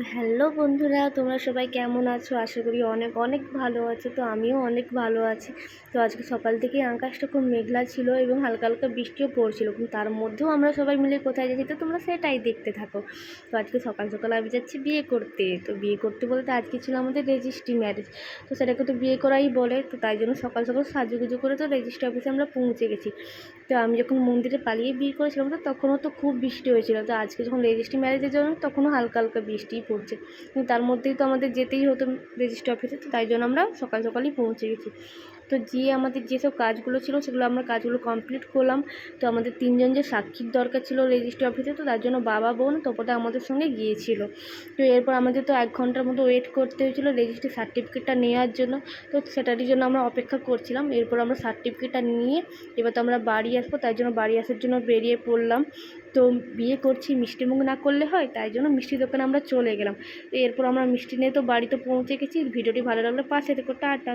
Hello বন্ধুরা, তোমরা সবাই কেমন আছো? আশা করি অনেক অনেক ভালো আছো। তো আমিও অনেক ভালো আছি। তো আজকে সকাল থেকেই আকাশটা খুব মেঘলা ছিল এবং হালকা হালকা বৃষ্টিও পড়ছিল, কিন্তু তার মধ্যেও আমরা সবাই মিলে কোথায় যাচ্ছি তো তোমরা সেটাই দেখতে থাকো। তো আজকে সকাল সকাল আমি যাচ্ছি বিয়ে করতে। তো বিয়ে করতে বলতে আজকে ছিল আমাদের রেজিস্ট্রি ম্যারেজ। তো সেটাকে তো বিয়ে করাই বলে, তো তাই জন্য সকাল সকাল সাজুগুজু করে তো রেজিস্ট্রি অফিসে আমরা পৌঁছে গেছি। তো আমি যখন মন্দিরে পালিয়ে বিয়ে করেছিলাম তো তখনও তো খুব বৃষ্টি হয়েছিল। তো আজকে যখন রেজিস্ট্রি ম্যারেজের জন্য তখনও হালকা হালকা বৃষ্টিই পড়ছে, কিন্তু তার মধ্যেই তো আমাদের যেতেই হতো রেজিস্ট্রি অফিসে। তো তাই জন্য আমরা সকাল সকালই পৌঁছে গেছি। তো গিয়ে আমাদের যেসব কাজগুলো ছিল সেগুলো আমরা কাজগুলো কমপ্লিট করলাম। তো আমাদের তিনজন যে সাক্ষীর দরকার ছিল রেজিস্ট্রি অফিসে, তো তার জন্য বাবা বোন তোপটা আমাদের সঙ্গে গিয়েছিল। তো এরপর আমাদের তো 1 ঘন্টার মতো ওয়েট করতে হয়েছিল রেজিস্ট্রি সার্টিফিকেটটা নেওয়ার জন্য। তো সেটারই জন্য আমরা অপেক্ষা করছিলাম। এরপর আমরা সার্টিফিকেটটা নিয়ে এবার তো আমরা বাড়ি আসবো, তাই জন্য বাড়ি আসার জন্য বেরিয়ে পড়লাম। তো বিয়ে করছি, মিষ্টিমুখ না করলে হয়, তাই জন্য মিষ্টি দোকানে আমরা চলে গেলাম। এরপর আমরা মিষ্টি নিয়ে তো বাড়িতে পৌঁছে গেছি। ভিডিওটি ভালো লাগলে পাশে থেকো, টাটা।